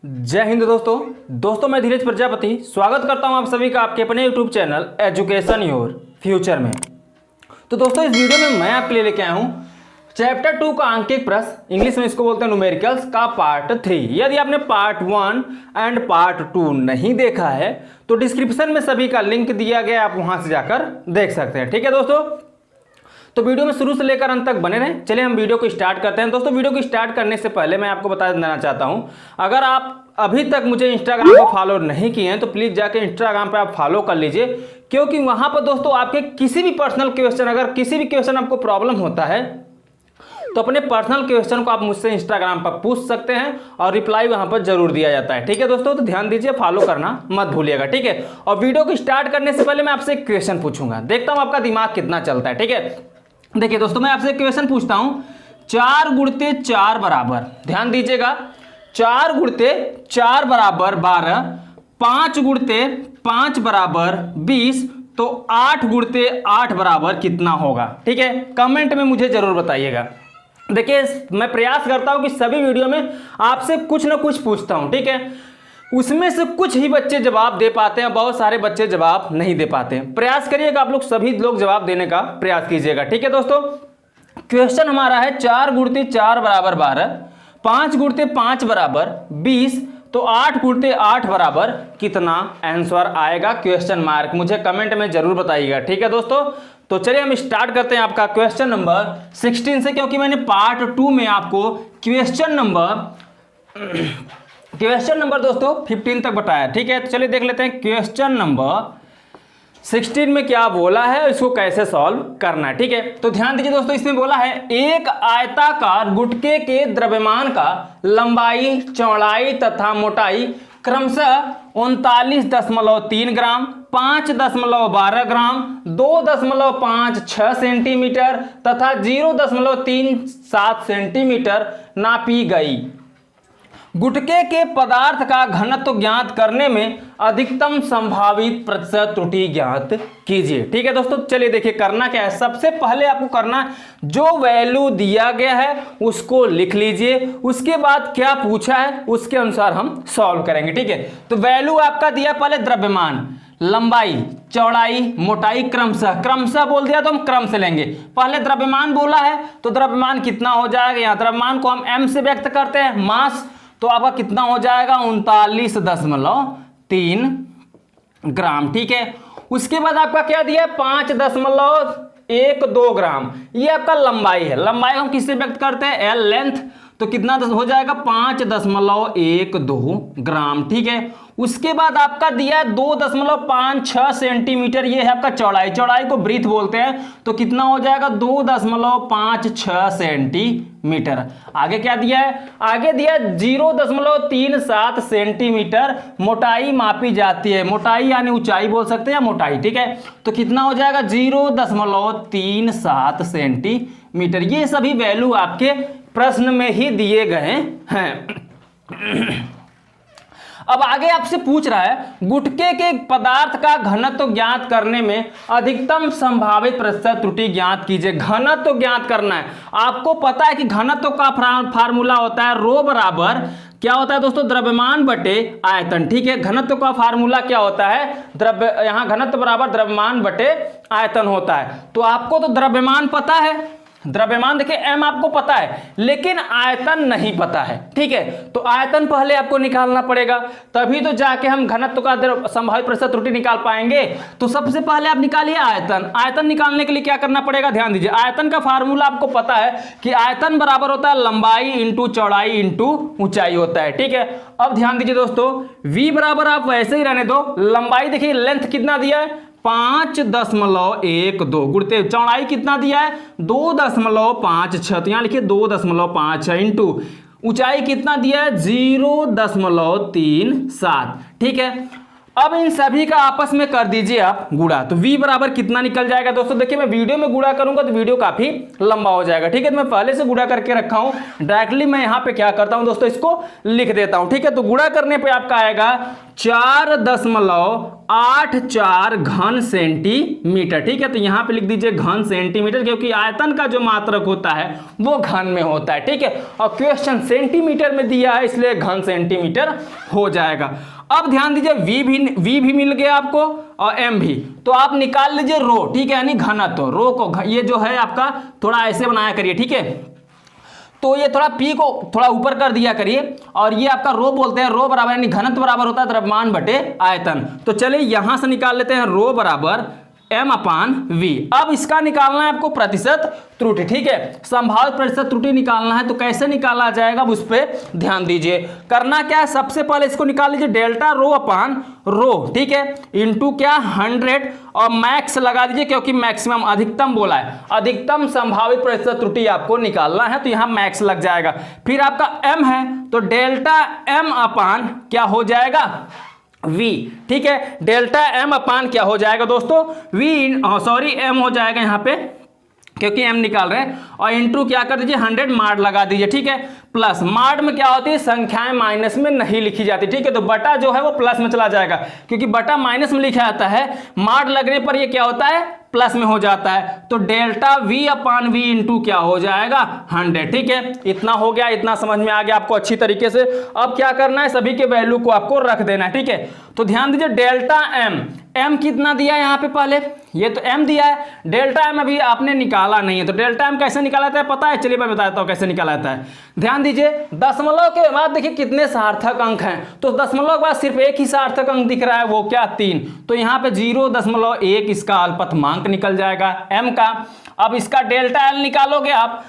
जय हिंद दोस्तों मैं धीरज प्रजापति स्वागत करता हूं आप सभी का आपके अपने YouTube channel education your future में। तो दोस्तों इस वीडियो में मैं आपके लिए लेके आया हूं चैप्टर 2 का अंकित प्रश्न, इंग्लिश में इसको बोलते हैं न्यूमेरिकल्स का पार्ट 3। यदि आपने पार्ट 1 एंड पार्ट 2 नहीं देखा है तो डिस्क्रिप्शन में सभी का लिंक दिया गया, आप वहां से जाकर देख सकते हैं। ठीक है दोस्तों, तो वीडियो में शुरू से लेकर अंत तक बने रहें। चलिए हम वीडियो को स्टार्ट करते हैं। दोस्तों वीडियो को स्टार्ट करने से पहले मैं आपको बता देना चाहता हूं, अगर आप अभी तक मुझे इंस्टाग्राम पर फॉलो नहीं किए हैं तो प्लीज़ जाके इंस्टाग्राम पे आप फॉलो कर लीजिए, क्योंकि वहां पर दोस्तों आपके किसी भी पर्सनल क्वेश्चन, अगर किसी भी क्वेश्चन आपको प्रॉब्लम होता है तो अपने पर्सनल क्वेश्चन को आप मुझसे इंस्टाग्राम पर पूछ सकते हैं और रिप्लाई वहां पर जरूर दिया जाता है। ठीक है दोस्तों, तो ध्यान दीजिए, फॉलो करना मत भूलिएगा। ठीक है, और वीडियो को स्टार्ट करने से पहले मैं आपसे एक क्वेश्चन पूछूंगा, देखता हूं आपका दिमाग कितना चलता है। ठीक है, देखिए दोस्तों मैं आपसे क्वेश्चन पूछता हूं, 4 गुणते 4 बराबर, ध्यान दीजिएगा, 4 गुणते 4 बराबर 12, 5 गुणते 5 बराबर 20, तो 8 गुणते 8 बराबर कितना होगा? ठीक है, कमेंट में मुझे जरूर बताइएगा। देखिए मैं प्रयास करता हूं कि सभी वीडियो में आपसे कुछ ना कुछ पूछता हूं, ठीक है, उसमें से कुछ ही बच्चे जवाब दे पाते हैं, बहुत सारे बच्चे जवाब नहीं दे पाते हैं। प्रयास करिएगा, आप लोग सभी लोग जवाब देने का प्रयास कीजिएगा। ठीक है दोस्तों, क्वेश्चन हमारा है 4 गुणते 4 बराबर 12, 5 गुणते 5 बराबर 20, तो 8 गुणते 8 बराबर कितना आंसर आएगा? क्वेश्चन मार्क मुझे कमेंट में जरूर बताइएगा। ठीक है दोस्तों, तो चलिए हम स्टार्ट करते हैं आपका क्वेश्चन नंबर 16 से, क्योंकि मैंने पार्ट 2 में आपको क्वेश्चन नंबर दोस्तों 15 तक बताया। ठीक है, तो चलिए देख लेते हैं क्वेश्चन नंबर 16 में क्या बोला है, इसको कैसे सॉल्व करना है। ठीक है, तो ध्यान दीजिए दोस्तों, इसमें बोला है एक आयताकार गुटके के द्रव्यमान का लंबाई, चौड़ाई तथा मोटाई क्रमशः 39.3 ग्राम, 5.12 ग्राम, 2.56 सेंटीमीटर तथा 0.37 सेंटीमीटर नापी गई। गुटके के पदार्थ का घनत्व ज्ञात करने में अधिकतम संभावित प्रतिशत त्रुटि ज्ञात कीजिए। ठीक है दोस्तों, चलिए देखिए करना क्या है। सबसे पहले आपको करना, जो वैल्यू दिया गया है उसको लिख लीजिए, उसके बाद क्या पूछा है उसके अनुसार हम सॉल्व करेंगे। ठीक है, तो वैल्यू आपका दिया पहले द्रव्यमान, लंबाई, चौड़ाई, मोटाई क्रमशः बोल दिया तो हम क्रम से लेंगे। पहले द्रव्यमान बोला है तो द्रव्यमान कितना हो जाएगा, यहाँ द्रव्यमान को हम m से व्यक्त करते हैं, मास, तो आपका कितना हो जाएगा 39.3 ग्राम। ठीक है, उसके बाद आपका क्या दिया है 5.12 ग्राम, ये आपका लंबाई है। लंबाई हम किससे व्यक्त करते हैं, एल, लेंथ, तो कितना हो जाएगा 5.12 ग्राम। ठीक है, उसके बाद आपका दिया है 2.56 सेंटीमीटर, ये है आपका चौड़ाई, चौड़ाई को ब्रीथ बोलते हैं, तो कितना हो जाएगा 2.56 सेंटीमीटर। आगे क्या दिया है, आगे दिया है 0.37 सेंटीमीटर मोटाई मापी जाती है, मोटाई यानी ऊंचाई बोल सकते हैं या मोटाई। ठीक है, तो कितना हो जाएगा 0.37 सेंटीमीटर। ये सभी वैल्यू आपके प्रश्न में ही दिए गए हैं। अब आगे आपसे पूछ रहा है गुटके के पदार्थ का घनत्व ज्ञात करने में अधिकतम संभावित प्रतिशत त्रुटि ज्ञात कीजिए। घनत्व ज्ञात करना है, आपको पता है कि घनत्व का फार्मूला होता है रो बराबर क्या होता है दोस्तों, द्रव्यमान बटे आयतन। ठीक है, घनत्व का फार्मूला क्या होता है, यहाँ घनत्व बराबर द्रव्यमान बटे आयतन होता है। तो आपको तो द्रव्यमान पता है, द्रव्यमान देखिए m आपको पता है, लेकिन आयतन नहीं पता है। ठीक है, तो आयतन पहले आपको निकालना पड़ेगा, तभी तो जाके हम घनत्व का संभावित प्रतिशत त्रुटि निकाल पाएंगे। तो सबसे पहले आप निकालिए आयतन। आयतन निकालने के लिए क्या करना पड़ेगा, ध्यान दीजिए, आयतन का फार्मूला आपको पता है कि आयतन बराबर होता है लंबाई इंटू चौड़ाई इंटू ऊंचाई होता है। ठीक है, अब ध्यान दीजिए दोस्तों, v बराबर आप वैसे ही रहने दो, लंबाई देखिए, लेंथ कितना दिया है 5.12 गुणते चौड़ाई कितना दिया है 2.56, तो यहाँ लिखिए 2.56 इंटू ऊंचाई कितना दिया है 0.37। ठीक है, अब इन सभी का आपस में कर दीजिए आप गुणा, तो v बराबर कितना निकल जाएगा दोस्तों। देखिए मैं वीडियो में गुणा करूंगा तो वीडियो काफी लंबा हो जाएगा, ठीक है। तो मैं पहले से गुणा करके रखा हूं, डायरेक्टली मैं यहां पे क्या करता हूं दोस्तों, इसको लिख देता हूं, ठीक है। तो गुणा करने पे आपका आएगा 4.84 घन सेंटीमीटर, ठीक है। तो यहां पे लिख दीजिए घन सेंटीमीटर, क्योंकि आयतन का जो मात्रक होता है वो घन में होता है, ठीक है। और क्वेश्चन सेंटीमीटर में दिया है इसलिए घन सेंटीमीटर हो जाएगा। अब ध्यान दीजिए v भी मिल गया आपको और m भी, तो आप निकाल लीजिए रो, ठीक है, यानी घनत्व। रो को ये जो है आपका थोड़ा ऐसे बनाया करिए, ठीक है। तो ये थोड़ा p को थोड़ा ऊपर कर दिया करिए, और ये आपका रो बोलते हैं, रो बराबर यानी घनत्व बराबर होता है द्रव्यमान बटे आयतन। तो चलिए यहां से निकाल लेते हैं रो बराबर m/v। अब इसका निकालना है आपको प्रतिशत त्रुटि, ठीक है। संभावित प्रतिशत त्रुटि निकालना है, तो कैसे निकाला जाएगा अब उस पर ध्यान दीजिए। करना क्या है, सबसे पहले इसको निकाल लीजिए डेल्टा रो अपान रो, ठीक है, इंटू क्या 100 और मैक्स लगा दीजिए, क्योंकि मैक्सिमम अधिकतम बोला है, अधिकतम संभावित प्रतिशत त्रुटि आपको निकालना है, तो यहां मैक्स लग जाएगा। फिर आपका m है तो डेल्टा m अपान क्या हो जाएगा v, ठीक है। डेल्टा m अपान क्या हो जाएगा दोस्तों, m हो जाएगा यहाँ पे, क्योंकि m निकाल रहे हैं, और इंटू क्या कर दीजिए 100 मार्ड लगा दीजिए, ठीक है। प्लस मार्ड में क्या होती है, संख्याएं माइनस में नहीं लिखी जाती, ठीक है। तो बटा जो है वो प्लस में चला जाएगा, क्योंकि बटा माइनस में लिखा जाता है, मार्ड लगने पर ये क्या होता है प्लस में हो जाता है। तो डेल्टा v अपान v इंटू क्या हो जाएगा 100, ठीक है। इतना हो गया, इतना समझ में आ गया आपको अच्छी तरीके से। अब क्या करना है, सभी के वैल्यू को आपको रख देना है, ठीक है। तो ध्यान दीजिए डेल्टा m कितना दिया है यहाँ पे, पहले ये तो m दिया है, डेल्टा m अभी आपने निकाला नहीं है, तो डेल्टा m कैसे निकाला जाता है पता है, चलिए मैं बताता हूँ कैसे निकाला जाता है। ध्यान दीजिए दशमलव के बाद देखिए कितने सार्थक अंक हैं, तो दशमलव के बाद सिर्फ एक ही सार्थक अंक दिख रहा है, वो क्या 3, तो यहाँ पे 0.1 इसका अल्पतमांक निकल जाएगा m का। अब इसका डेल्टा l निकालोगे आप,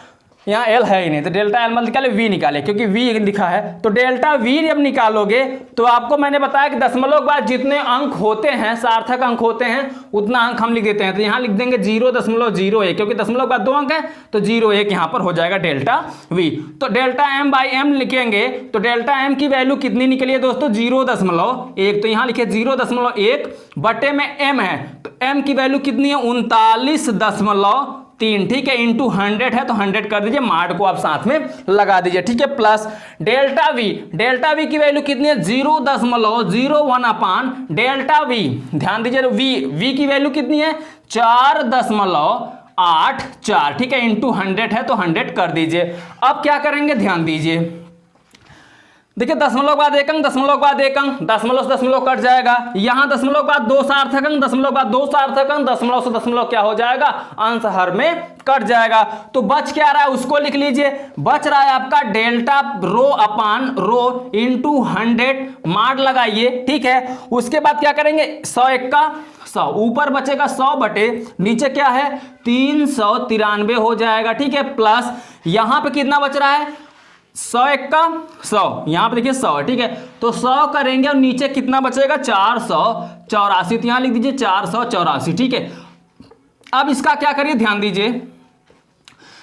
यहाँ l है ही नहीं, तो डेल्टा l मत निकाले, v निकाले, क्योंकि v लिखा है। तो डेल्टा v जब निकालोगे तो आपको मैंने बताया कि दशमलव के बाद जितने अंक होते हैं, सार्थक अंक होते हैं, उतना अंक हम लिख देते हैं। तो यहाँ लिख देंगे 0.01, क्योंकि दशमलव के बाद 2 अंक है, तो 0.1 यहाँ पर हो जाएगा डेल्टा v। तो डेल्टा m/m लिखेंगे, तो डेल्टा m की वैल्यू कितनी निकली है दोस्तों 0.1, तो यहाँ लिखे 0.1 बटे में m है, तो m की वैल्यू कितनी है 39.3, ठीक है, इंटू 100 है तो 100 कर दीजिए, मार्ड को आप साथ में लगा दीजिए, ठीक है। प्लस डेल्टा v की वैल्यू कितनी है 0.01 अपान डेल्टा v, ध्यान दीजिए v की वैल्यू कितनी है 4.84, ठीक है, इंटू 100 है तो 100 कर दीजिए। अब क्या करेंगे ध्यान दीजिए, देखिए दशमलव के बाद एक अंक, दशमलव के बाद एक अंक, दशमलव से दशमलव कट जाएगा, यहाँ दशमलव के बाद 2 सार्थक अंक, दशमलव के बाद 2 सार्थक अंक, दशमलव से दशमलव क्या हो जाएगा अंश हर में कट जाएगा। तो बच क्या रहा है उसको लिख लीजिए, बच रहा है आपका डेल्टा रो अपान रो इंटू 100, मार्ड लगाइए, ठीक है। उसके बाद क्या करेंगे 100 का 100, ऊपर बचेगा 100 बटे नीचे क्या है 393 हो जाएगा, ठीक है। प्लस यहाँ पे कितना बच रहा है 100 का 100, यहाँ पे देखिए 100, ठीक है। तो 100 करेंगे और नीचे कितना बचेगा 484, तो यहाँ लिख दीजिए 484, ठीक है। अब इसका क्या करिए ध्यान दीजिए,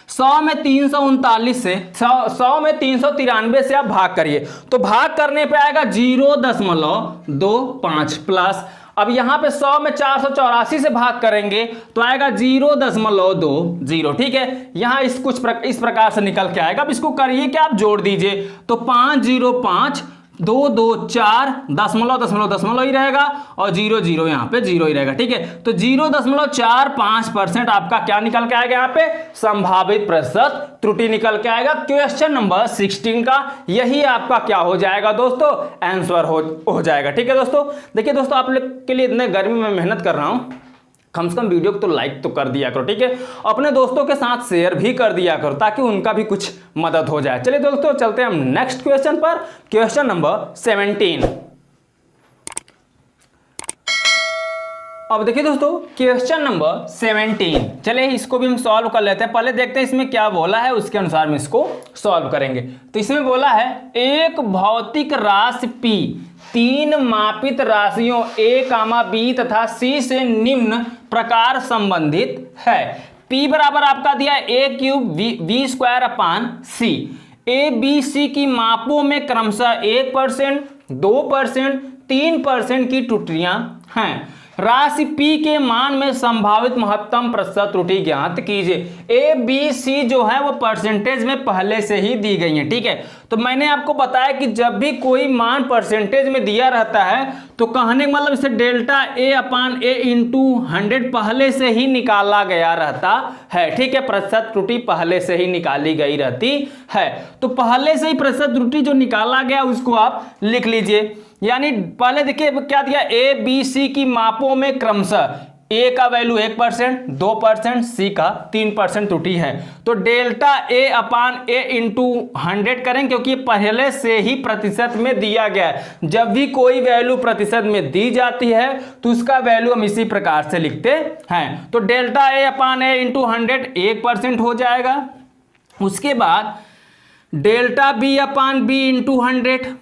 100 में 339 से 100 में 393 से आप भाग करिए, तो भाग करने पे आएगा 0.25 प्लस, अब यहाँ पे 100 में 484 से भाग करेंगे तो आएगा 0.20, ठीक है। यहाँ इस प्रकार से निकल के आएगा। अब इसको करिए कि आप जोड़ दीजिए, तो 505 224 दशमलव ही रहेगा और 00 यहाँ पे 0 ही रहेगा, ठीक है। तो 0.45% आपका क्या निकल के आएगा, यहाँ पे संभावित प्रतिशत त्रुटि निकल के आएगा। क्वेश्चन नंबर 16 का यही आपका क्या हो जाएगा दोस्तों आंसर हो जाएगा, ठीक है दोस्तों। देखिए दोस्तों आप लोग के लिए इतने गर्मी में मेहनत कर रहा हूँ, कम से कम वीडियो को तो लाइक तो कर दिया करो, ठीक है। अपने दोस्तों के साथ शेयर भी कर दिया करो ताकि उनका भी कुछ मदद हो जाए। चलिए दोस्तों चलते हैं हम नेक्स्ट क्वेश्चन पर, क्वेश्चन नंबर 17। अब देखिए दोस्तों क्वेश्चन नंबर 17, चलिए इसको भी हम सॉल्व कर लेते हैं। पहले देखते हैं इसमें क्या बोला है, उसके अनुसार हम इसको सॉल्व करेंगे। तो इसमें बोला है एक भौतिक राशि P 3 मापित राशियों A, B तथा C से निम्न प्रकार संबंधित है। P बराबर आपका दिया है A³ V² upon C। A, B, C की मापों में क्रमशः 1%, 2%, 3% की त्रुटियां हैं। राशि P के मान में संभावित महत्तम प्रतिशत त्रुटि ज्ञात कीजिए। A, B, C जो है वो परसेंटेज में पहले से ही दी गई है, ठीक है। तो मैंने आपको बताया कि जब भी कोई मान परसेंटेज में दिया रहता है तो कहने का मतलब इसे delta A upon A into 100 पहले से ही निकाला गया रहता है, ठीक है। प्रतिशत त्रुटि पहले से ही निकाली गई रहती है। तो पहले से ही प्रतिशत त्रुटि जो निकाला गया उसको आप लिख लीजिए। यानी पहले देखिए क्या दिया, ए बी सी की मापों में क्रमशः ए का वैल्यू 1%, 2%, सी का 3% त्रुटि है। तो delta A upon A into 100 करें, क्योंकि पहले से ही प्रतिशत में दिया गया है। जब भी कोई वैल्यू प्रतिशत में दी जाती है तो उसका वैल्यू हम इसी प्रकार से लिखते हैं। तो delta A upon A into 100 1% हो जाएगा। उसके बाद डेल्टा बी अपान बी इंटू 100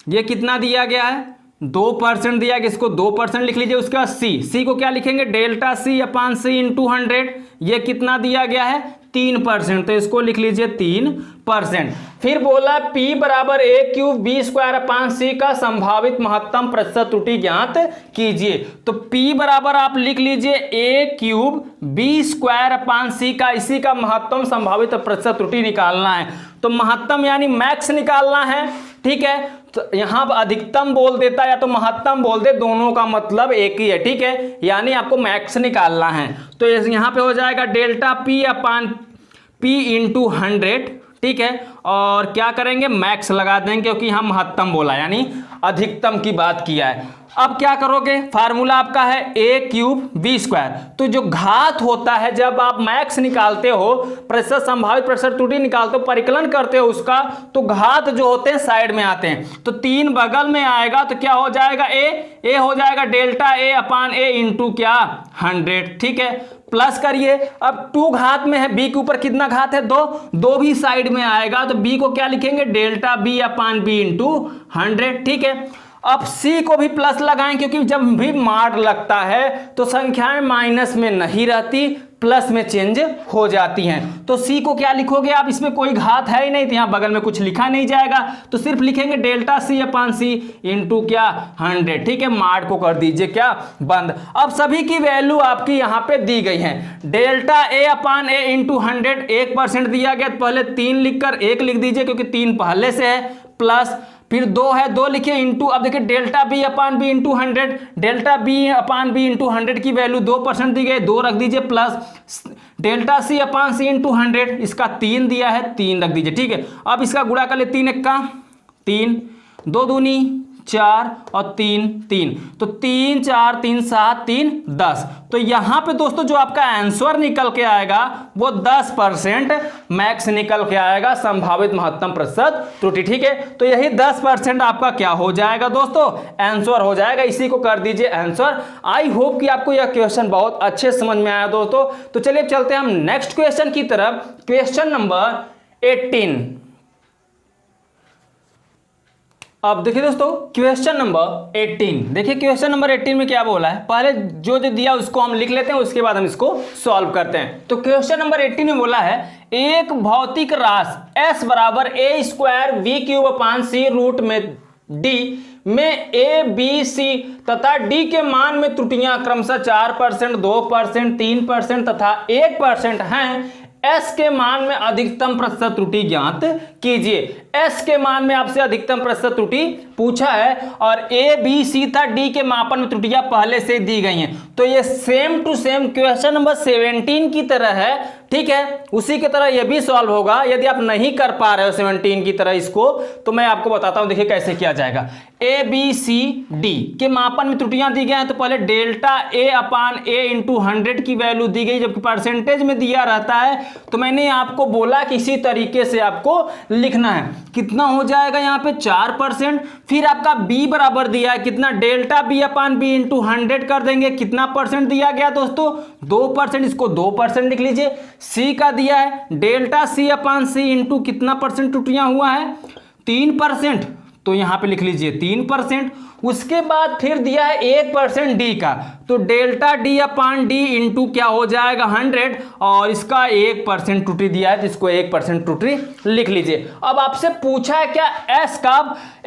ये कितना दिया गया है, 2% दिया गया, इसको 2% लिख लीजिए। उसके बाद सी को क्या लिखेंगे, डेल्टा सी अपान सी इंटू 100 ये कितना दिया गया है, 3%, तो इसको लिख लीजिए 3%। फिर बोला P बराबर A cube B square upon C का संभावित महत्तम प्रतिशत त्रुटि ज्ञात कीजिए। तो P बराबर आप लिख लीजिए A cube B square upon C का, इसी का महत्तम संभावित प्रतिशत त्रुटि निकालना है। तो महत्तम यानी मैक्स निकालना है, ठीक है। तो यहां पर अधिकतम बोल देता या तो महत्तम बोल दे, दोनों का मतलब एक ही है, ठीक है। यानी आपको मैक्स निकालना है। तो यहां पे हो जाएगा डेल्टा P अपान P इंटू 100, ठीक है। और क्या करेंगे, मैक्स लगा देंगे, क्योंकि यहां महत्तम बोला यानी अधिकतम की बात किया है। अब क्या करोगे, फार्मूला आपका है ए क्यूब बी स्क्वायर। तो जो घात होता है, जब आप मैक्स निकालते हो, प्रतिशत संभावित प्रतिशत त्रुटि निकालते हो, परिकलन करते हो उसका, तो घात जो होते हैं साइड में आते हैं। तो 3 बगल में आएगा तो क्या हो जाएगा, ए हो जाएगा delta A upon A into क्या 100, ठीक है। प्लस करिए, अब 2 घात में है, बी के ऊपर कितना घात है, 2 भी साइड में आएगा, तो बी को क्या लिखेंगे, डेल्टा बी अपान बी इंटू 100, ठीक है। अब सी को भी प्लस लगाएं, क्योंकि जब भी मार लगता है तो संख्याएं माइनस में नहीं रहती, प्लस में चेंज हो जाती हैं। तो सी को क्या लिखोगे आप, इसमें कोई घात है ही नहीं, तो यहां बगल में कुछ लिखा नहीं जाएगा, तो सिर्फ लिखेंगे डेल्टा सी अपान सी इंटू क्या 100, ठीक है। मार्ड को कर दीजिए क्या बंद। अब सभी की वैल्यू आपकी यहां पे दी गई है। Delta A upon A into 100 1% दिया गया, तो पहले 3 लिखकर 1 लिख दीजिए, क्योंकि 3 पहले से है, प्लस फिर 2 है, 2 लिखिए इंटू, अब देखिए डेल्टा बी अपान बी इंटू 100, डेल्टा बी अपान बी इंटू 100 की वैल्यू 2% दी गई, 2 रख दीजिए, प्लस डेल्टा सी अपान सी इंटू 100 इसका 3 दिया है, 3 रख दीजिए, ठीक है। अब इसका गुणा कर ले, 3 एक्का 3, 2 दूनी 4 और 3 3, तो 3 4 3 7 3 10। तो यहां पे दोस्तों जो आपका आंसर निकल के आएगा वो 10% मैक्स निकल के आएगा, संभावित महत्तम प्रतिशत त्रुटि, ठीक है। तो यही 10% आपका क्या हो जाएगा दोस्तों, आंसर हो जाएगा। इसी को कर दीजिए आंसर। आई होप कि आपको यह क्वेश्चन बहुत अच्छे समझ में आया दोस्तों। तो चलिए चलते हैं हम नेक्स्ट क्वेश्चन की तरफ। Question number 18। अब देखिए दोस्तों क्वेश्चन नंबर 18, देखिए क्वेश्चन नंबर 18 में क्या बोला है, पहले जो दिया उसको हम लिख लेते हैं, उसके बाद हम इसको सॉल्व करते हैं। तो क्वेश्चन नंबर 18 में बोला है, एक भौतिक राशि s बराबर A square V cube upon C root में d में a b c तथा d के मान में त्रुटियां क्रमशः 4%, 2%, 3% तथा 1% हैं। S के मान में अधिकतम प्रतिशत त्रुटि ज्ञात कीजिए। S के मान में आपसे अधिकतम प्रतिशत त्रुटि पूछा है और A, B, C था D के मापन में त्रुटियां पहले से दी गई हैं। तो ये same to same question number 17 की तरह है, ठीक है। उसी की तरह ये भी सॉल्व होगा। यदि आप नहीं कर पा रहे हो 17 की तरह इसको, तो मैं आपको बताता हूं, देखिए कैसे किया जाएगा। A, B, C, D के मापन में त्रुटियां दी गई हैं, तो पहले delta A upon A into 100 की वैल्यू दी गई, जबकि परसेंटेज में दिया रहता है। तो मैंने आपको बोला कि इसी तरीके से आपको लिखना है। कितना हो जाएगा यहाँ पे 4%। फिर आपका B बराबर दिया है कितना, डेल्टा B अपान B इंटू 100 कर देंगे, कितना परसेंट दिया गया दोस्तों 2%, इसको 2% लिख लीजिए। C का दिया है डेल्टा C अपान C इंटू कितना परसेंट त्रुटियां हुआ है 3%, तो यहाँ पे लिख लीजिए 3%। उसके बाद फिर दिया है 1% डी का, तो डेल्टा डी अपान डी इंटू क्या हो जाएगा 100, और इसका 1% त्रुटि दिया है तो इसको 1% त्रुटि लिख लीजिए। अब आपसे पूछा है क्या एस का,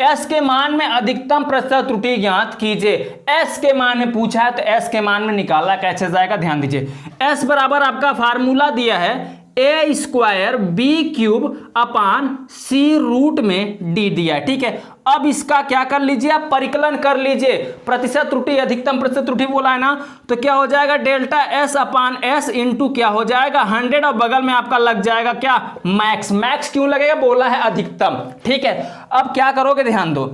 एस के मान में अधिकतम प्रतिशत त्रुटि ज्ञात कीजिए। एस के मान में पूछा है तो एस के मान में निकाला कैसे जाएगा, ध्यान दीजिए। एस बराबर आपका फार्मूला दिया है ए square B cube upon C root में डी दिया है, ठीक है। अब इसका क्या कर लीजिए, आप परिकलन कर लीजिए। प्रतिशत त्रुटि अधिकतम प्रतिशत त्रुटि बोला है ना, तो क्या हो जाएगा डेल्टा एस अपान एस इंटू क्या हो जाएगा 100, और बगल में आपका लग जाएगा क्या मैक्स। मैक्स क्यों लगेगा, बोला है अधिकतम, ठीक है। अब क्या करोगे, ध्यान दो,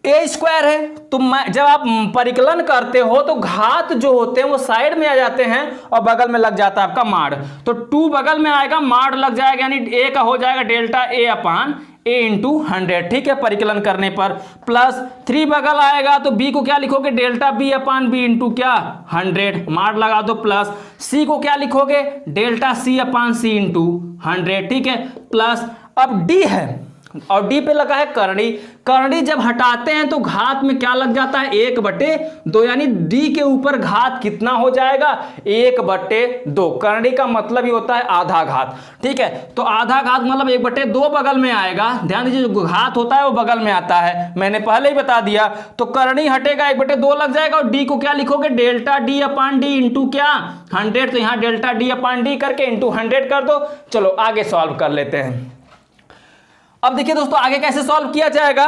ए स्क्वायर है तो जब आप परिकलन करते हो तो घात जो होते हैं वो साइड में आ जाते हैं और बगल में लग जाता है आपका माड, तो 2 बगल में आएगा, माड लग जाएगा, यानी ए का हो जाएगा delta A upon A into 100, ठीक है। परिकलन करने पर प्लस 3 बगल आएगा तो बी को क्या लिखोगे डेल्टा बी अपान बी इंटू क्या 100, माड लगा दो, प्लस सी को क्या लिखोगे डेल्टा सी अपान सी इंटू 100, ठीक है। प्लस अब डी है और डी पे लगा है करणी। करणी जब हटाते हैं तो घात में क्या लग जाता है 1/2, यानी डी के ऊपर घात कितना हो जाएगा 1/2। करणी का मतलब ही होता है आधा घात, ठीक है। तो आधा घात मतलब 1/2 बगल में आएगा, ध्यान दीजिए जो घात होता है वो बगल में आता है, मैंने पहले ही बता दिया। तो करणी हटेगा 1/2 लग जाएगा, और डी को क्या लिखोगे डेल्टा डी अपान डी इंटू क्या 100, तो यहाँ डेल्टा डी अपान डी करके इंटू 100 कर दो। चलो आगे सॉल्व कर लेते हैं। अब देखिए दोस्तों आगे कैसे सॉल्व किया जाएगा,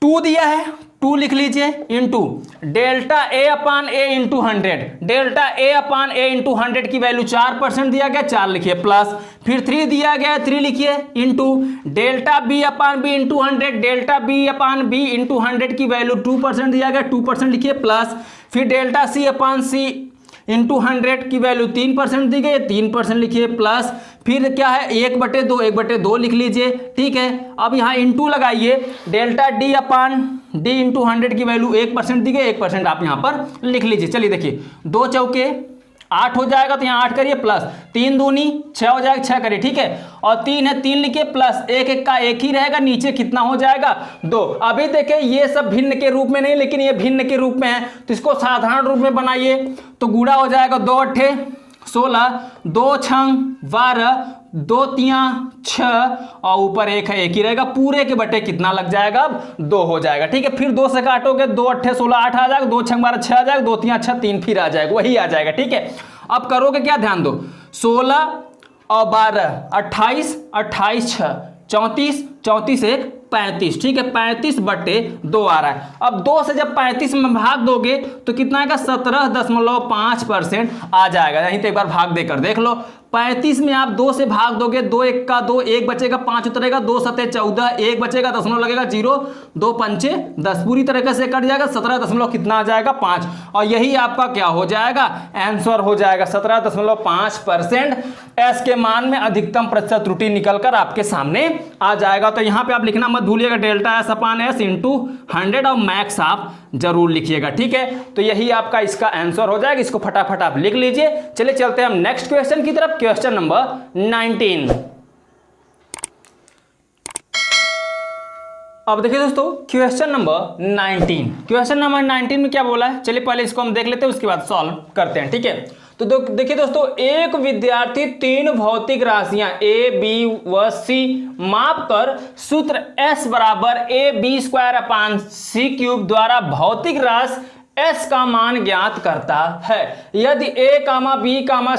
2 दिया है 2 लिख लीजिए into delta A upon A into 100, delta A upon A into 100 की वैल्यू 4% दिया गया, 4 लिखिए, प्लस फिर 3 दिया गया 3 लिखिए इंटू डेल्टा बी अपान बी इंटू 100, डेल्टा बी अपान बी इंटू 100 की वैल्यू 2% दिया गया, 2% लिखिए, प्लस फिर डेल्टा सी अपान सी इंटू 100 की वैल्यू 3% दी गई, 3% लिखिए, प्लस फिर क्या है 1/2 लिख लीजिए, ठीक है। अब यहाँ इंटू लगाइए, डेल्टा डी अपान डी इंटू 100 की वैल्यू 1% दी गई, 1% आप यहाँ पर लिख लीजिए। चलिए देखिए 2 चौके 8 हो जाएगा, तो यहाँ 8 करिए, प्लस 3 दूनी 6 हो जाएगा, 6 करिए, ठीक है। और 3 है 3 लिखिए, प्लस 1 का 1 ही रहेगा, नीचे कितना हो जाएगा 2। अभी देखिए ये सब भिन्न के रूप में नहीं, लेकिन ये भिन्न के रूप में है, तो इसको साधारण रूप में बनाइए, तो गुणा हो जाएगा 2 8 16, 2 6 12, 2 3 6, और ऊपर 1 है 1 ही रहेगा, पूरे के बटे कितना लग जाएगा अब 2 हो जाएगा, ठीक है। फिर 2 से काटोगे 2 8 16 8 आ जाएगा, 2 6 12 6 आ जाएगा, 2 3 6 3 फिर आ जाएगा, वही आ जाएगा, ठीक है। अब करोगे क्या, ध्यान दो, 16 और 12 28, 28 6 34, 34 1 35, ठीक है, 35/2 आ रहा है। अब 2 से जब 35 में भाग दोगे तो कितना आएगा 17.5% आ जाएगा, यहीं तो एक बार भाग देकर देख लो। 35 में आप 2 से भाग दोगे, 2 1 का 2, 1 बचेगा 5 उतरेगा, 2 7 14, 1 बचेगा दशमलव लगेगा 0, 2 5 10 पूरी तरीके से कट जाएगा, 17 दशमलव कितना आ जाएगा 5, और यही आपका क्या हो जाएगा आंसर हो जाएगा 17.5%। एस के मान में अधिकतम प्रतिशत त्रुटि निकलकर आपके सामने आ जाएगा। तो यहाँ पे आप लिखना मत भूलिएगा डेल्टा एस अपान एस इंटू 100, और मैक्स आप जरूर लिखिएगा, ठीक है। तो यही आपका इसका आंसर हो जाएगा, इसको फटाफट आप लिख लीजिए। चलिए चलते हैं हम नेक्स्ट क्वेश्चन की तरफ, क्वेश्चन नंबर 19। अब देखिए दोस्तों क्वेश्चन नंबर 19, क्वेश्चन नंबर 19 में क्या बोला है, चलिए पहले इसको हम देख लेते हैं, उसके बाद सॉल्व करते हैं, ठीक है। तो देखिए दोस्तों, एक विद्यार्थी 3 भौतिक राशियां ए बी व सी माप कर सूत्र S बराबर a b square upon c cube द्वारा भौतिक राशि S का मान ज्ञात करता है। यदि A, B,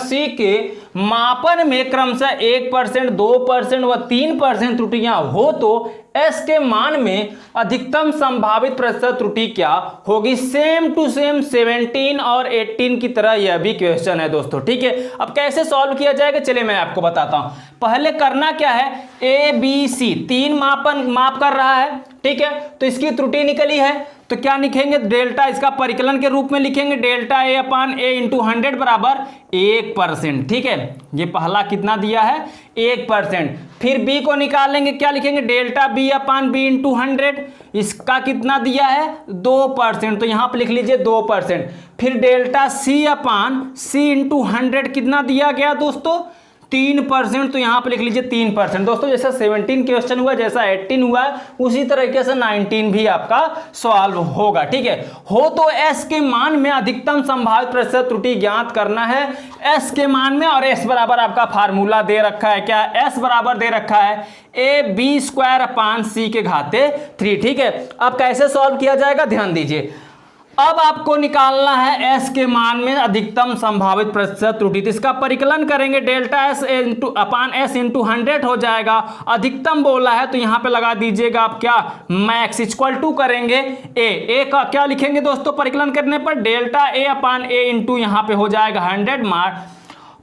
C के मापन में क्रमशः 1%, 2% व 3% त्रुटियां हो तो S के मान में अधिकतम संभावित प्रतिशत त्रुटि क्या होगी। सेम टू सेम 17 और 18 की तरह यह भी क्वेश्चन है दोस्तों, ठीक है। अब कैसे सॉल्व किया जाएगा, चलिए मैं आपको बताता हूं। पहले करना क्या है, A, B, C 3 माप कर रहा है, ठीक है। तो इसकी त्रुटि निकली है, तो क्या लिखेंगे, डेल्टा इसका परिकलन के रूप में लिखेंगे, delta A upon A into 100 बराबर 1%, ठीक है। ये पहला कितना दिया है 1%। फिर बी को निकालेंगे, क्या लिखेंगे, डेल्टा बी अपान बी इंटू 100, इसका कितना दिया है 2%, तो यहाँ पर लिख लीजिए 2%। फिर डेल्टा सी अपान सी इंटू 100 कितना दिया गया दोस्तों 3%, तो यहाँ पे लिख लीजिए 3%। दोस्तों जैसा 17 क्वेश्चन हुआ, जैसा 18 हुआ, उसी तरीके से 19 भी आपका सॉल्व होगा। ठीक है, हो तो एस के मान में अधिकतम संभावित प्रतिशत त्रुटि ज्ञात करना है, एस के मान में। और एस बराबर आपका फार्मूला दे रखा है, क्या? एस बराबर दे रखा है AB²/C⁻3। ठीक है, अब कैसे सॉल्व किया जाएगा ध्यान दीजिए। अब आपको निकालना है एस के मान में अधिकतम संभावित प्रतिशत त्रुटि, तो इसका परिकलन करेंगे, डेल्टा एस अपान एस इंटू 100 हो जाएगा। अधिकतम बोला है तो यहां पे लगा दीजिएगा आप क्या, मैक्स इक्वल टू करेंगे ए का क्या लिखेंगे दोस्तों परिकलन करने पर, delta A upon A into यहां पे हो जाएगा 100 मार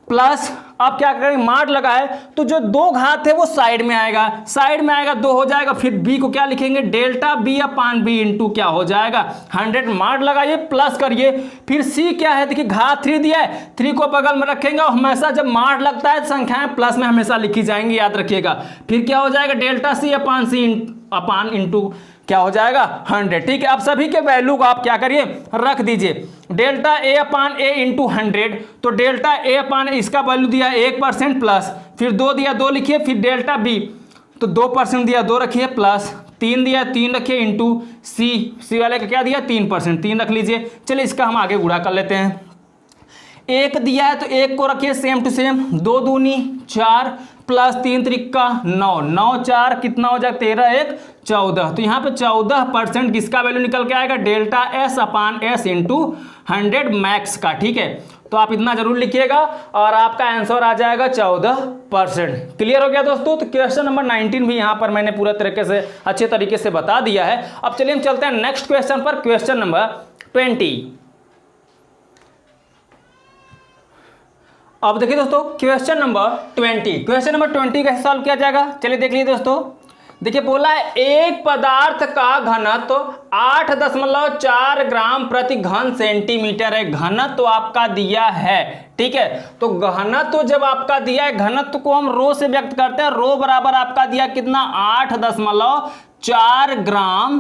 प्लस, अब क्या करेंगे मार लगा है तो जो दो घात है वो साइड में आएगा, साइड में आएगा 2 हो जाएगा। फिर बी को क्या लिखेंगे, डेल्टा बी अपान बी इंटू क्या हो जाएगा 100 मार लगाइए प्लस करिए। फिर सी क्या है, देखिए घात 3 दिया है, 3 को बगल में रखेंगे और हमेशा जब मार लगता है संख्याएं प्लस में हमेशा लिखी जाएंगी, याद रखिएगा। फिर क्या हो जाएगा, डेल्टा सी अपान इंटू क्या हो जाएगा 100। ठीक है, अब सभी के वैल्यू को आप क्या करिए रख दीजिए, delta A upon A into 100, तो डेल्टा ए अपान इसका वैल्यू दिया 1% प्लस, फिर 2 दिया 2 लिखिए, फिर डेल्टा बी तो 2% दिया 2 रखिए प्लस, 3 दिया 3 रखिए इंटू सी वाले का क्या दिया 3%, 3 रख लीजिए। चलिए इसका हम आगे गुणा कर लेते हैं। 1 दिया है तो 1 को रखिए सेम टू सेम, 2 दूनी 4 प्लस 3 त्रिका 9, 9 4 कितना हो जाएगा 13 1 14, तो यहाँ पे 14% किसका वैल्यू निकल के आएगा, डेल्टा एस अपान एस इंटू 100 मैक्स का। ठीक है, तो आप इतना जरूर लिखिएगा और आपका आंसर आ जाएगा 14%। क्लियर हो गया दोस्तों। तो क्वेश्चन नंबर 19 भी यहाँ पर मैंने पूरा तरीके से अच्छे तरीके से बता दिया है। अब चलिए हम चलते हैं नेक्स्ट क्वेश्चन पर, क्वेश्चन नंबर 20। अब देखिए दोस्तों क्वेश्चन नंबर 20, क्वेश्चन नंबर 20 कैसे सॉल्व किया जाएगा, चलिए देख लीजिए दोस्तों। देखिए बोला है एक पदार्थ का घनत्व 8.4 ग्राम प्रति घन सेंटीमीटर है, घनत्व तो आपका दिया है। ठीक है, तो घनत्व तो जब आपका दिया है, घनत्व को हम रो से व्यक्त करते हैं, रो बराबर आपका दिया कितना 8.4 ग्राम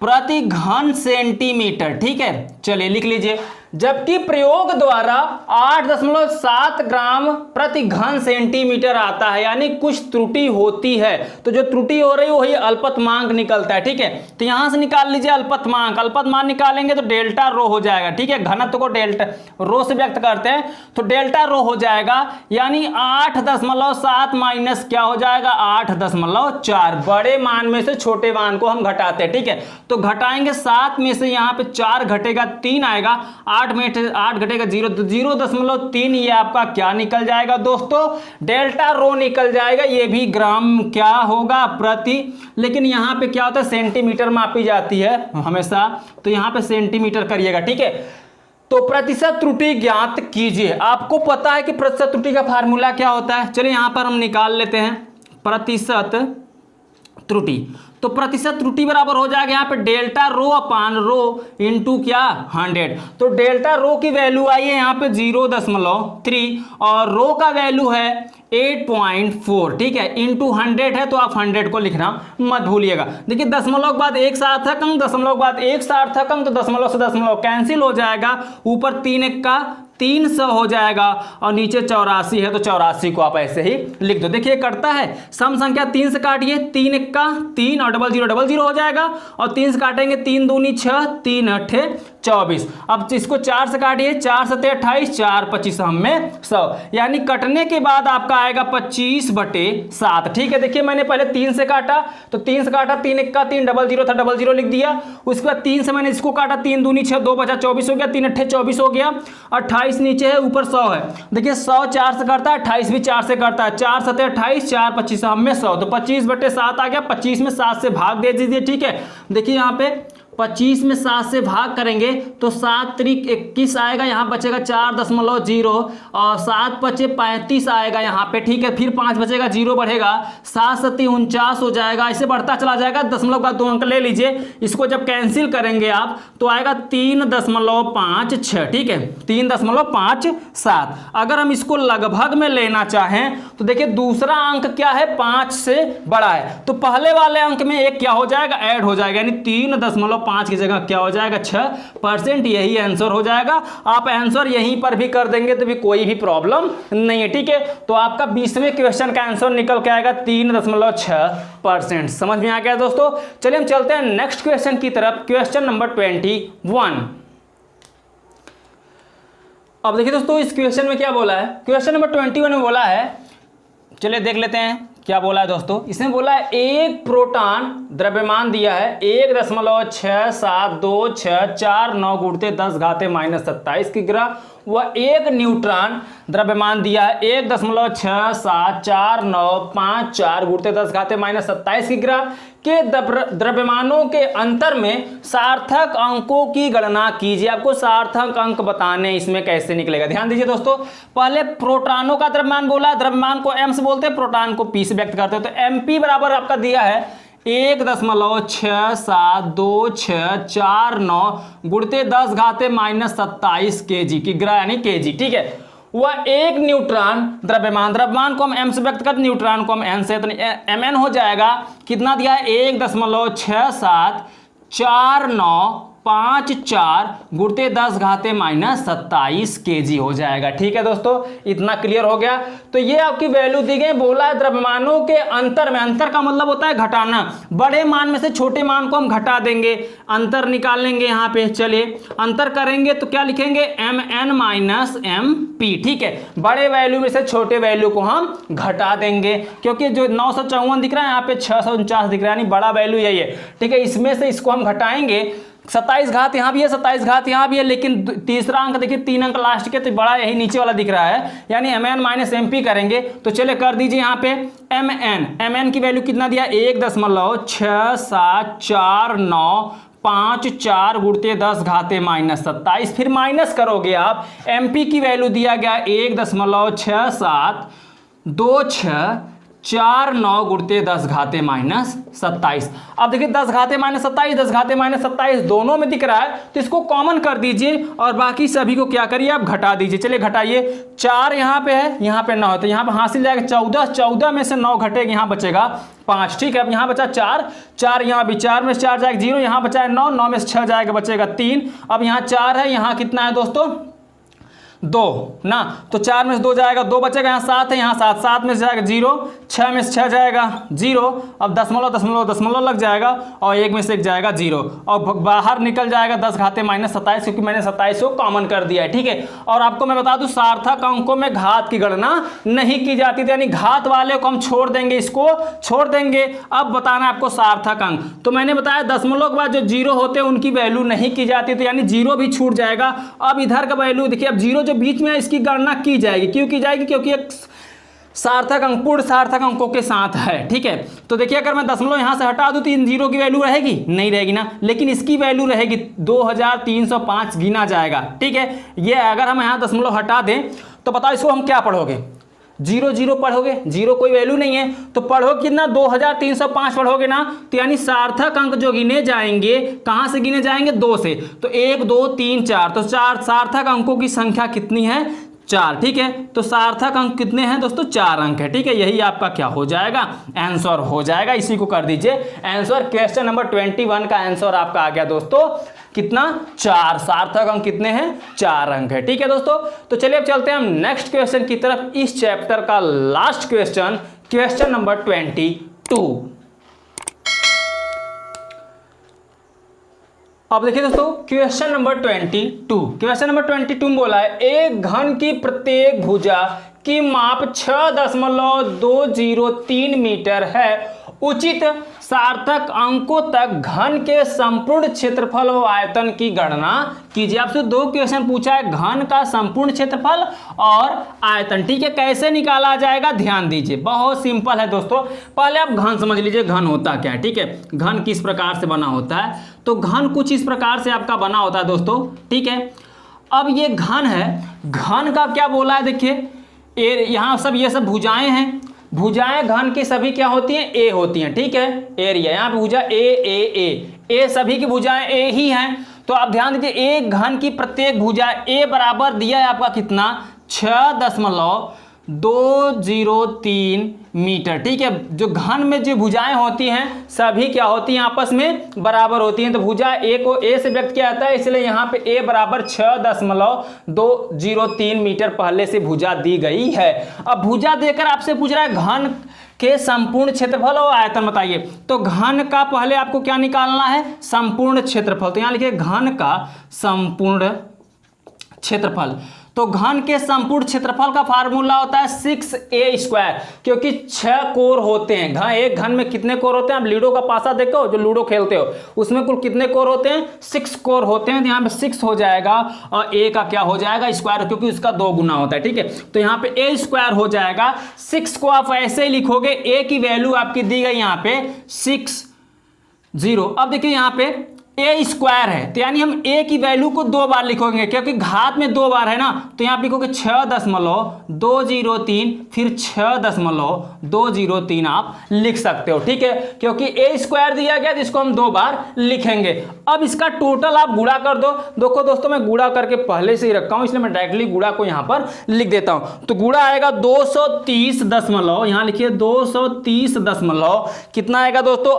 प्रति घन सेंटीमीटर। ठीक है, चलिए लिख लीजिए, जबकि प्रयोग द्वारा 8.7 ग्राम प्रति घन सेंटीमीटर आता है, यानी कुछ त्रुटि होती है, तो जो त्रुटि हो रही है वही अल्पतमांक निकलता है। ठीक है, तो यहां से निकाल लीजिए अल्पतमांक, अल्पतमांक निकालेंगे तो डेल्टा रो हो जाएगा। ठीक है, घनत्व को डेल्टा रो से व्यक्त करते हैं तो डेल्टा रो हो जाएगा, यानी 8.7 माइनस क्या हो जाएगा 8.4, बड़े मान में से छोटे मान को हम घटाते हैं। ठीक है, तो घटाएंगे 7 में से यहाँ पे 4 घटेगा 3 आएगा, 8 में 8 घटेगा 0, तो 0.3 ये आपका क्या निकल जाएगा दोस्तों, डेल्टा रो निकल जाएगा। ये भी ग्राम क्या होगा प्रति, लेकिन यहाँ पे क्या होता है सेंटीमीटर मापी जाती है हमेशा, तो यहाँ पे सेंटीमीटर करिएगा। ठीक है, तो प्रतिशत त्रुटि ज्ञात कीजिए। आपको पता है कि प्रतिशत त्रुटि का फार्मूला क्या होता है, चलिए यहाँ पर हम निकाल लेते हैं प्रतिशत त्रुटि। तो प्रतिशत त्रुटि बराबर हो जाएगा यहाँ पे डेल्टा रो अपान रो इंटू क्या 100, तो डेल्टा रो की वैल्यू आई है यहाँ पे 0.3 और रो का वैल्यू है 8.4। ठीक है, इंटू 100 है तो आप 100 को लिखना मत भूलिएगा। देखिए दशमलव के बाद एक सार्थक अंक, दशमलव के बाद एक सार्थक अंक, तो दशमलव से दशमलव कैंसिल हो जाएगा, ऊपर 3 1 का 300 हो जाएगा और नीचे 84 है तो 84 को आप ऐसे ही लिख दो। देखिए कटता है, सम संख्या 3 से काटिए, 3 1 का 3 और 0 0 0 हो जाएगा, और 3 से काटेंगे 3 दूनी 6 3 8 24। अब इसको 4 से काटिए, 4 7 28, 4 25 हम में 100, यानी कटने के बाद आपका आएगा 25/7। ठीक है, देखिए मैंने पहले 3 से काटा, तो 3 से काटा 3 1 का 3 0 था 0 लिख दिया, उसके बाद 3 से मैंने इसको काटा, 3 दूनी 6 2 बचा 24 हो गया, 3 8 24 हो गया, 28 नीचे है ऊपर 100 है। देखिए 100 4 से करता है, 28 भी 4 से करता है, 4 7 28, 4 25 हम में 100, तो 25/7 आ गया। 25 में 7 से भाग दे दीजिए। ठीक है, देखिए यहाँ पे 25 में 7 से भाग करेंगे तो 7 त्रिक 21 आएगा, यहाँ बचेगा 4.0 और 7 बचे 35 आएगा यहाँ पे। ठीक है, फिर 5 बचेगा, 0 बढ़ेगा, 7 7 49 हो जाएगा, ऐसे बढ़ता चला जाएगा। दशमलव का 2 अंक ले लीजिए, इसको जब कैंसिल करेंगे आप तो आएगा 3.56। ठीक है, 3.57। अगर हम इसको लगभग में लेना चाहें तो देखिए दूसरा अंक क्या है 5 से बड़ा है, तो पहले वाले अंक में एक क्या हो जाएगा ऐड हो जाएगा, यानी 3.5 5 की जगह क्या हो जाएगा 6%, यही आंसर हो जाएगा। आप आंसर यहीं पर भी कर देंगे तो भी कोई भी प्रॉब्लम नहीं है, ठीक है। तो आपका 20वें क्वेश्चन का आंसर निकल के आएगा 3.6%। समझ में आ गया दोस्तों। चलिए हम चलते हैं नेक्स्ट क्वेश्चन की तरफ, क्वेश्चन नंबर 21। अब देखिए दोस्तों इस क्वेश्चन में क्या बोला है, क्वेश्चन नंबर 21 में बोला है, चलिए देख लेते हैं क्या बोला है दोस्तों। इसमें बोला है एक प्रोटॉन द्रव्यमान दिया है 1.672649 गुणित 10⁻⁻27 की ग्राम, व एक न्यूट्रॉन द्रव्यमान दिया है 1.674954 गुणित 10⁻⁻27 की ग्राम के द्रव्यमानों के अंतर में सार्थक अंकों की गणना कीजिए। आपको सार्थक अंक बताने, इसमें कैसे निकलेगा ध्यान दीजिए दोस्तों। पहले प्रोटॉनों का द्रव्यमान बोला, द्रव्यमान को एम से बोलते हैं, प्रोटॉन को पी से व्यक्त करते हैं। तो एमपी बराबर आपका दिया है 1.672649 गुणित 10⁻⁻27 kg की ग्राम यानी kg, ठीक है। वह एक न्यूट्रॉन द्रव्यमान को हम एम से व्यक्त करते, न्यूट्रॉन को हम एन से, तो एम एन हो जाएगा कितना दिया है 1.674954 गुणित 10⁻⁻27 kg हो जाएगा, ठीक है दोस्तों। इतना क्लियर हो गया। तो ये आपकी वैल्यू दी गई, बोला है द्रव्यमानों के अंतर में, अंतर का मतलब होता है घटाना, बड़े मान में से छोटे मान को हम घटा देंगे, अंतर निकाल लेंगे यहाँ पे। चलिए अंतर करेंगे तो क्या लिखेंगे mn माइनस mp, ठीक है। बड़े वैल्यू में से छोटे वैल्यू को हम घटा देंगे, क्योंकि जो 954 दिख रहा है यहाँ पे 649 दिख रहा है, यानी बड़ा वैल्यू यही है, ठीक है। इसमें से इसको हम घटाएंगे, 27 घात यहाँ भी है, 27 घात यहाँ भी है, लेकिन तीसरा अंक देखिए 3 अंक लास्ट के, तो बड़ा यही नीचे वाला दिख रहा है, यानी mn माइनस mp करेंगे। तो चले कर दीजिए यहाँ पे mn की वैल्यू कितना दिया 1.674954 गुणित 10⁻⁻27, फिर माइनस करोगे आप, mp की वैल्यू दिया गया 1.672649 गुणित 10⁻⁻27। अब देखिए 10⁻⁻27 10⁻⁻27 दोनों में दिख रहा है, तो इसको कॉमन कर दीजिए और बाकी सभी को क्या करिए आप घटा दीजिए। चलिए घटाइए, 4 यहाँ पे है, यहाँ पे 9 है, तो यहाँ पे हासिल जाएगा 14, 14 में से 9 घटेगा, यहाँ बचेगा 5, ठीक है। अब यहाँ बचा 4, 4 यहाँ भी 4 में से 4 जाएगा 0, यहाँ बचा है 9, 9 में से 6 जाएगा बचेगा 3। अब यहाँ 4 है, यहाँ कितना है दोस्तों 2 ना, तो 4 में से 2 जाएगा 2 बचेगा, यहाँ 7 है, यहाँ 7, 7 में से जाएगा 0, 6 में से 6 जाएगा 0, अब दशमलव लग जाएगा और 1 में से 1 जाएगा 0, और बाहर निकल जाएगा 10⁻⁻27, क्योंकि मैंने 27 को कॉमन कर दिया है, ठीक है। और आपको मैं बता दूं सार्थक अंकों में घात की गणना नहीं की जाती थी, यानी घात वाले को हम छोड़ देंगे, इसको छोड़ देंगे। अब बताना है आपको सार्थक अंक, तो मैंने बताया दशमलव के बाद जो 0 होते हैं उनकी वैल्यू नहीं की जाती, तो यानी 0 भी छूट जाएगा। अब इधर का वैल्यू देखिए, अब 0 जो बीच में है इसकी गणना की जाएगी, क्यों की जाएगी, क्योंकि एक सार्थक अंक पूर्ण सार्थक अंकों के साथ है, ठीक है। तो देखिए अगर मैं दशमलव यहां से हटा दूं तो इन 0 की वैल्यू रहेगी नहीं रहेगी ना, लेकिन इसकी वैल्यू रहेगी 2305 गिना जाएगा, ठीक है। ये अगर हम यहां दशमलव हटा दें तो बताओ इसको हम क्या पढ़ोगे, 0 0 पढ़ोगे, 0 कोई वैल्यू नहीं है, तो पढ़ोगे कितना 2305 पढ़ोगे ना, तो यानी सार्थक अंक जो गिने जाएंगे कहां से गिने जाएंगे 2 से, तो 1 2 3 4, तो 4 सार्थक अंकों की संख्या कितनी है 4, ठीक है। तो सार्थक अंक कितने हैं दोस्तों 4 अंक है, ठीक है। यही आपका क्या हो जाएगा आंसर हो जाएगा, इसी को कर दीजिए आंसर। क्वेश्चन नंबर 21 का आंसर आपका आ गया दोस्तों कितना 4, सार्थक अंक कितने हैं 4 अंक है, ठीक है दोस्तों। तो चलिए अब चलते हैं हम नेक्स्ट क्वेश्चन की तरफ, इस चैप्टर का लास्ट क्वेश्चन, क्वेश्चन नंबर 22। अब देखिए दोस्तों क्वेश्चन नंबर 22 में बोला है एक घन की प्रत्येक भुजा की माप 6.203 मीटर है, उचित सार्थक अंकों तक घन के संपूर्ण क्षेत्रफल और आयतन की गणना कीजिए। आपसे 2 क्वेश्चन पूछा है, घन का संपूर्ण क्षेत्रफल और आयतन, ठीक है। कैसे निकाला जाएगा ध्यान दीजिए, बहुत सिंपल है दोस्तों। पहले आप घन समझ लीजिए, घन होता क्या है, ठीक है। घन किस प्रकार से बना होता है, तो घन कुछ इस प्रकार से आपका बना होता है दोस्तों, ठीक है। अब ये घन है, घन का क्या बोला है देखिए, यहाँ सब ये सब भुजाएं हैं, भुजाएं घन की सभी क्या होती हैं ए होती हैं, ठीक है। एरिया यहाँ पे भुजा ए सभी की भुजाएं ए ही हैं। तो आप ध्यान दीजिए एक घन की प्रत्येक भुजा ए बराबर दिया है आपका कितना 6.203 203 मीटर। ठीक है, जो घन में जो भुजाएं होती हैं सभी क्या होती हैं, आपस में बराबर होती हैं। तो भुजा ए को ए से व्यक्त किया जाता है, इसलिए यहाँ पे ए बराबर 6.203 मीटर पहले से भुजा दी गई है। अब भुजा देकर आपसे पूछ रहा है घन के संपूर्ण क्षेत्रफल और आयतन बताइए। तो घन का पहले आपको क्या निकालना है, संपूर्ण क्षेत्रफल। तो यहाँ लिखिए घन का संपूर्ण क्षेत्रफल। तो घन के संपूर्ण क्षेत्रफल का फार्मूला होता है 6a², क्योंकि 6 कोर होते हैं। एक घन में कितने कोर होते हैं, आप लूडो का पासा देखो, जो लूडो खेलते हो उसमें कुल कितने कोर होते हैं, 6 कोर होते हैं। तो यहाँ पे 6 हो जाएगा और a का क्या हो जाएगा, स्क्वायर, क्योंकि उसका 2 गुना होता है। ठीक है, तो यहाँ पे a² हो जाएगा। 6 को आप ऐसे ही लिखोगे, a की वैल्यू आपकी दी गई यहाँ पे 60। अब देखिए यहाँ पे a² है, तो यानी हम a की वैल्यू को 2 बार लिखोगे, क्योंकि घात में 2 बार है ना। तो यहाँ पे लिखोगे 6.203, फिर 6.203 आप लिख सकते हो। ठीक है, क्योंकि a² दिया गया जिसको हम 2 बार लिखेंगे। अब इसका टोटल आप गुणा कर दो। देखो दोस्तों, मैं गुणा करके पहले से ही रखा हूं, इसलिए मैं डायरेक्टली गुणा को यहाँ पर लिख देता हूं। तो गुणा आएगा 230 दशमलव, यहाँ लिखिए 230 दशमलव कितना आएगा दोस्तों,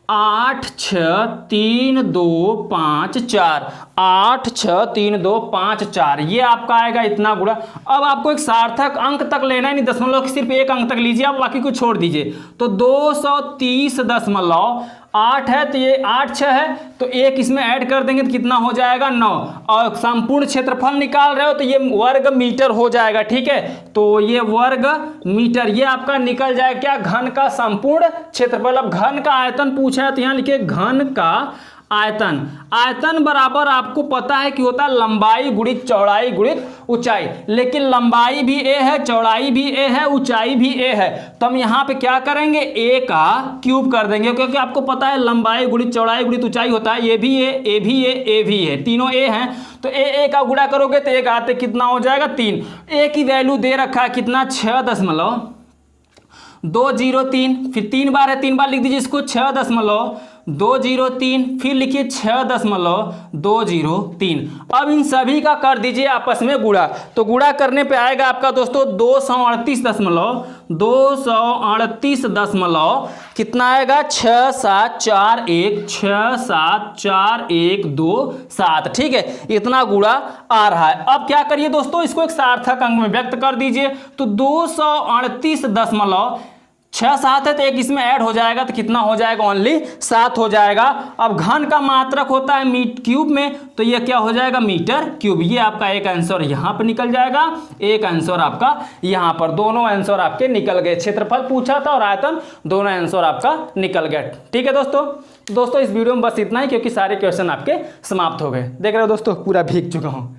86325 86325 ये आपका आएगा इतना गुणा। अब आपको एक सार्थक अंक तक लेना है, नहीं दशमलव की सिर्फ एक अंक तक लीजिए आप, बाकी को छोड़ दीजिए। तो 230.8 है, तो ये 8 6 है, तो एक इसमें ऐड कर देंगे तो कितना हो जाएगा, 9। और संपूर्ण क्षेत्रफल निकाल रहे हो तो ये वर्ग मीटर हो जाएगा। ठीक है, तो ये वर्ग मीटर ये आपका निकल जाएगा क्या, घन का संपूर्ण क्षेत्रफल। अब घन का आयतन पूछा है, तो यहाँ लिखिए घन का आयतन। आयतन बराबर आपको पता है कि होता है लंबाई गुणित चौड़ाई गुणित ऊंचाई, लेकिन लंबाई भी a है, चौड़ाई भी a है, ऊंचाई भी a है। तो हम यहाँ पे क्या करेंगे, a का क्यूब कर देंगे, क्योंकि आपको पता है लंबाई गुणित चौड़ाई गुणित ऊंचाई होता है। ये भी a, a भी a, a भी a, तीनों a हैं। तो a का गुणा करोगे तो एक आते कितना हो जाएगा, 3। a की वैल्यू दे रखा है कितना, 6.203, फिर 3 बार है, 3 बार लिख दीजिए इसको, 6.203, फिर लिखिए 6.203। अब इन सभी का कर दीजिए आपस में गुणा। तो गुणा करने पे आएगा आपका दोस्तों 238 कितना आएगा, 67412 ठीक है, इतना गुणा आ रहा है। अब क्या करिए दोस्तों, इसको एक सार्थक अंक में व्यक्त कर दीजिए। तो 238.6 7 है, तो एक इसमें ऐड हो जाएगा तो कितना हो जाएगा, ओनली 7 हो जाएगा। अब घन का मात्रक होता है मीटर क्यूब में, तो ये क्या हो जाएगा, मीटर क्यूब। ये आपका एक आंसर यहाँ पर निकल जाएगा, एक आंसर आपका यहाँ पर, दोनों आंसर आपके निकल गए। क्षेत्रफल पूछा था और आयतन, दोनों आंसर आपका निकल गया। ठीक है दोस्तों इस वीडियो में बस इतना ही, क्योंकि सारे क्वेश्चन आपके समाप्त हो गए। देख रहे हो दोस्तों, पूरा भीग चुका हूँ।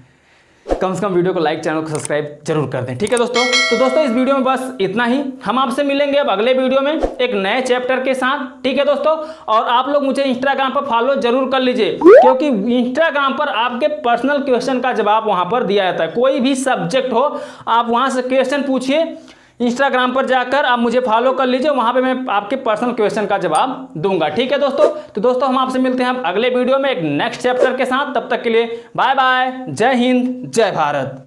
कम से कम वीडियो को लाइक, चैनल को सब्सक्राइब जरूर कर दें। ठीक है दोस्तों, तो दोस्तों इस वीडियो में बस इतना ही। हम आपसे मिलेंगे अब अगले वीडियो में एक नए चैप्टर के साथ। ठीक है दोस्तों, और आप लोग मुझे इंस्टाग्राम पर फॉलो जरूर कर लीजिए, क्योंकि इंस्टाग्राम पर आपके पर्सनल क्वेश्चन का जवाब वहां पर दिया जाता है। कोई भी सब्जेक्ट हो, आप वहां से क्वेश्चन पूछिए, इंस्टाग्राम पर जाकर आप मुझे फॉलो कर लीजिए, वहां पे मैं आपके पर्सनल क्वेश्चन का जवाब दूंगा। ठीक है दोस्तों, तो दोस्तों हम आपसे मिलते हैं अगले वीडियो में एक नेक्स्ट चैप्टर के साथ। तब तक के लिए बाय बाय, जय हिंद, जय भारत।